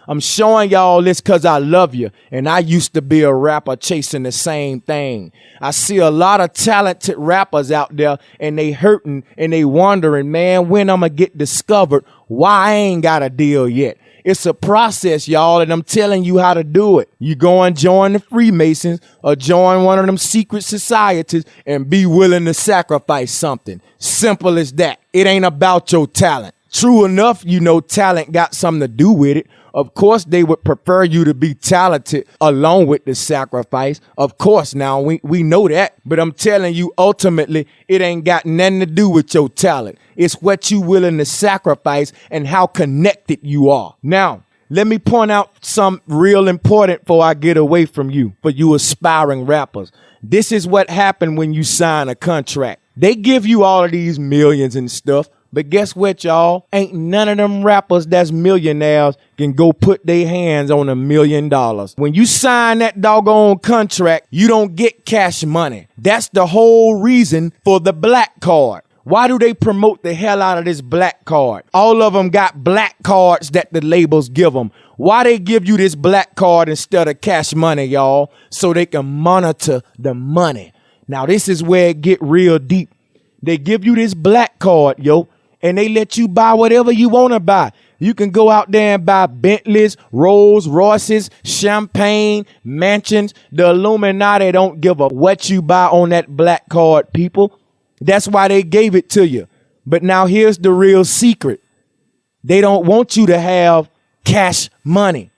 I'm showing y'all this because I love you. And I used to be a rapper chasing the same thing. I see a lot of talented rappers out there and they hurting and they wondering, man, when I'm going to get discovered, why I ain't got a deal yet. It's a process, y'all, and I'm telling you how to do it. You go and join the Freemasons or join one of them secret societies and be willing to sacrifice something. Simple as that. It ain't about your talent. True enough, you know, talent got something to do with it. Of course, they would prefer you to be talented along with the sacrifice. Of course, now we know that. But I'm telling you, ultimately, it ain't got nothing to do with your talent. It's what you willing to sacrifice and how connected you are. Now, let me point out something real important before I get away from you, for you aspiring rappers. This is what happened when you sign a contract. They give you all of these millions and stuff. But guess what, y'all? Ain't none of them rappers that's millionaires can go put their hands on $1 million. When you sign that doggone contract, you don't get cash money. That's the whole reason for the black card. Why do they promote the hell out of this black card? All of them got black cards that the labels give them. Why they give you this black card instead of cash money, y'all? So they can monitor the money. Now, this is where it get real deep. They give you this black card, yo. And they let you buy whatever you want to buy. You can go out there and buy Bentleys, Rolls Royces, champagne, mansions. The Illuminati don't give a what you buy on that black card, people. That's why they gave it to you. But now here's the real secret. They don't want you to have cash money.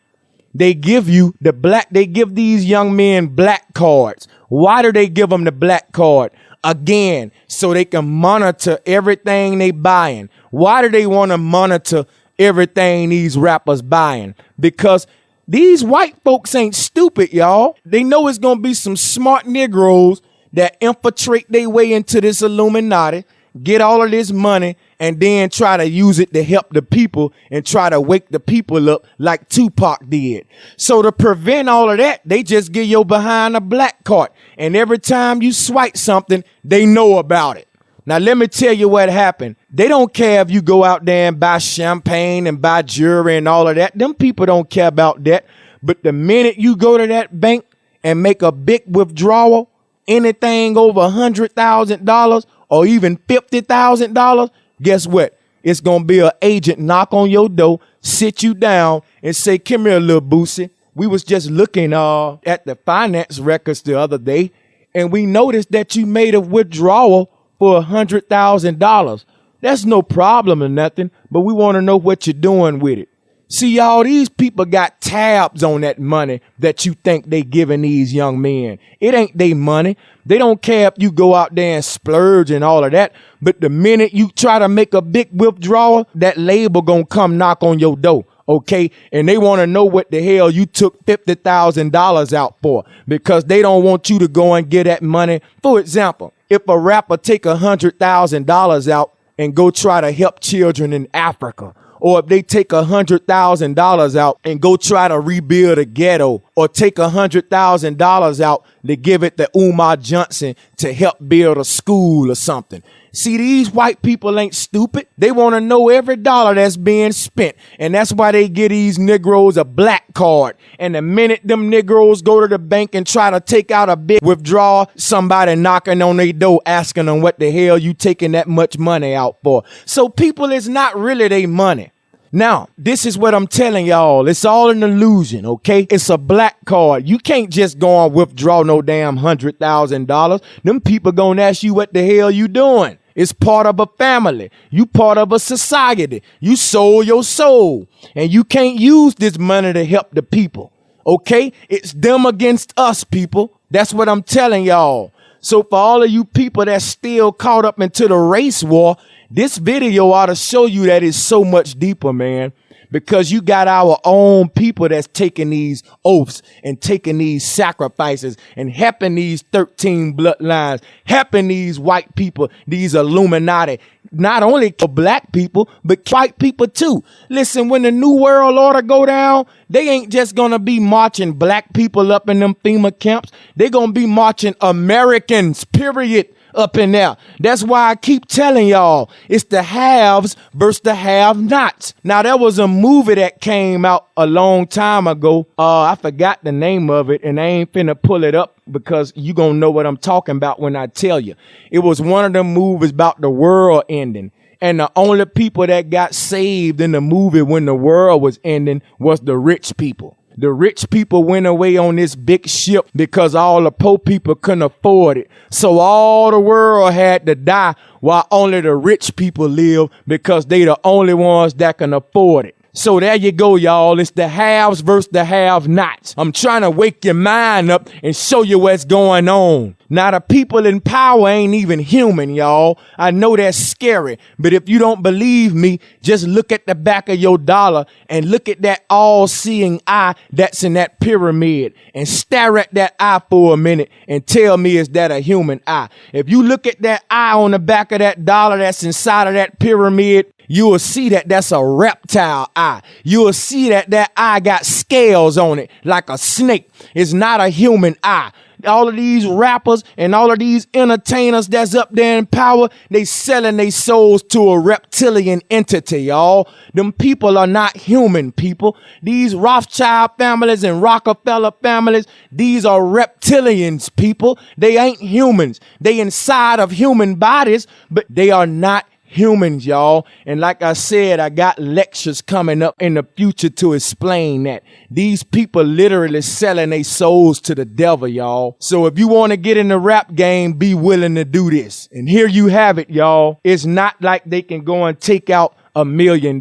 They give you they give these young men black cards. Why do they give them the black card? Again, so they can monitor everything they buying. Why do they want to monitor everything these rappers buying? Because these white folks ain't stupid, y'all. They know it's going to be some smart Negroes that infiltrate their way into this Illuminati, get all of this money, and then try to use it to help the people and try to wake the people up like Tupac did. So to prevent all of that, they just get you behind a black card. And every time you swipe something, they know about it. Now, let me tell you what happened. They don't care if you go out there and buy champagne and buy jewelry and all of that. Them people don't care about that. But the minute you go to that bank and make a big withdrawal, anything over $100,000 or even $50,000, guess what? It's going to be an agent knock on your door, sit you down and say, come here, little Boosie. We was just looking at the finance records the other day, and we noticed that you made a withdrawal for $100,000. That's no problem or nothing, but we want to know what you're doing with it. See, y'all, these people got tabs on that money that you think they giving these young men. It ain't they money. They don't care if you go out there and splurge and all of that. But the minute you try to make a big withdrawal, that label gonna come knock on your door. Okay, and they want to know what the hell you took $50,000 out for, because they don't want you to go and get that money. For example, if a rapper take $100,000 out and go try to help children in Africa, or if they take $100,000 out and go try to rebuild a ghetto, or take $100,000 out to give it to Umar Johnson to help build a school or something. See, these white people ain't stupid. They want to know every dollar that's being spent. And that's why they give these Negroes a black card. And the minute them Negroes go to the bank and try to take out a big withdrawal, somebody knocking on their door asking them what the hell you taking that much money out for. So people, it's not really their money. Now, this is what I'm telling y'all. It's all an illusion, okay? It's a black card. You can't just go and withdraw no damn $100,000. Them people gonna ask you what the hell you doing. It's part of a family. You part of a society. You sold your soul. And you can't use this money to help the people, okay? It's them against us, people. That's what I'm telling y'all. So for all of you people that's still caught up into the race war, this video ought to show you that it's so much deeper, man, because you got our own people that's taking these oaths and taking these sacrifices and helping these 13 bloodlines, helping these white people, these Illuminati, not only for black people, but white people too. Listen, when the New World Order go down, they ain't just going to be marching black people up in them FEMA camps. They're going to be marching Americans, period. up in there. That's why I keep telling y'all, it's the haves versus the have-nots. Now, there was a movie that came out a long time ago. I forgot the name of it, and I ain't finna pull it up because you gonna know what I'm talking about when I tell you. It was one of them movies about the world ending. And the only people that got saved in the movie when the world was ending was the rich people. The rich people went away on this big ship because all the poor people couldn't afford it. So all the world had to die while only the rich people live because they the only ones that can afford it. So there you go, y'all. It's the haves versus the have-nots. I'm trying to wake your mind up and show you what's going on. Now, the people in power ain't even human, y'all. I know that's scary, but if you don't believe me, just look at the back of your dollar and look at that all-seeing eye that's in that pyramid and stare at that eye for a minute and tell me, is that a human eye? If you look at that eye on the back of that dollar that's inside of that pyramid, you will see that that's a reptile eye. You will see that that eye got scales on it like a snake. It's not a human eye. All of these rappers and all of these entertainers that's up there in power, they selling their souls to a reptilian entity, y'all. Them people are not human people. These Rothschild families and Rockefeller families, these are reptilians, people. They ain't humans. They inside of human bodies, but they are not humans, y'all. And like I said, I got lectures coming up in the future to explain that. These people literally selling their souls to the devil, y'all. So if you want to get in the rap game, be willing to do this. And here you have it, y'all. It's not like they can go and take out $1 million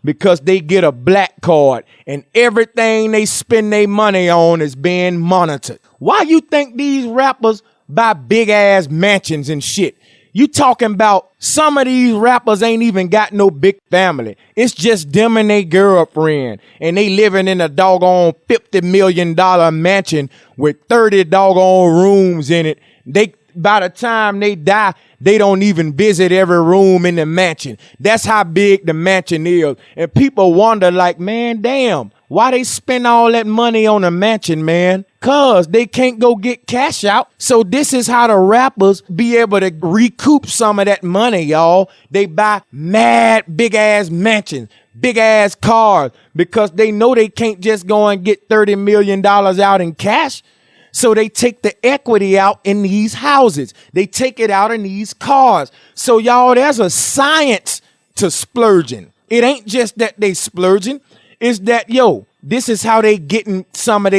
because they get a black card and everything they spend their money on is being monitored. Why you think these rappers buy big ass mansions and shit? You talking about some of these rappers ain't even got no big family. It's just them and their girlfriend. And they living in a doggone $50 million mansion with 30 doggone rooms in it. By the time they die, they don't even visit every room in the mansion. That's how big the mansion is. And people wonder like, man, damn, why they spend all that money on a mansion, man? Cause they can't go get cash out. So this is how the rappers be able to recoup some of that money, y'all. They buy mad big ass mansions, big ass cars, because they know they can't just go and get $30 million out in cash. So they take the equity out in these houses. They take it out in these cars. So y'all, there's a science to splurging. It ain't just that they splurging. It's that, yo, this is how they getting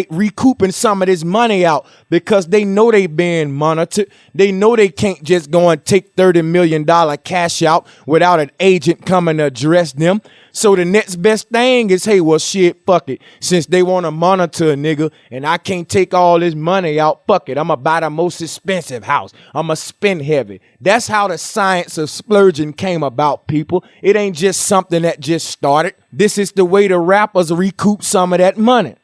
recouping some of this money out because they know they being monitored. They know they can't just go and take $30 million cash out without an agent coming to address them. So the next best thing is, hey, well, shit, fuck it. Since they want to monitor a nigga and I can't take all this money out, fuck it. I'm going to buy the most expensive house. I'm going to spend heavy. That's how the science of splurging came about, people. It ain't just something that just started. This is the way the rappers recoup some of that money.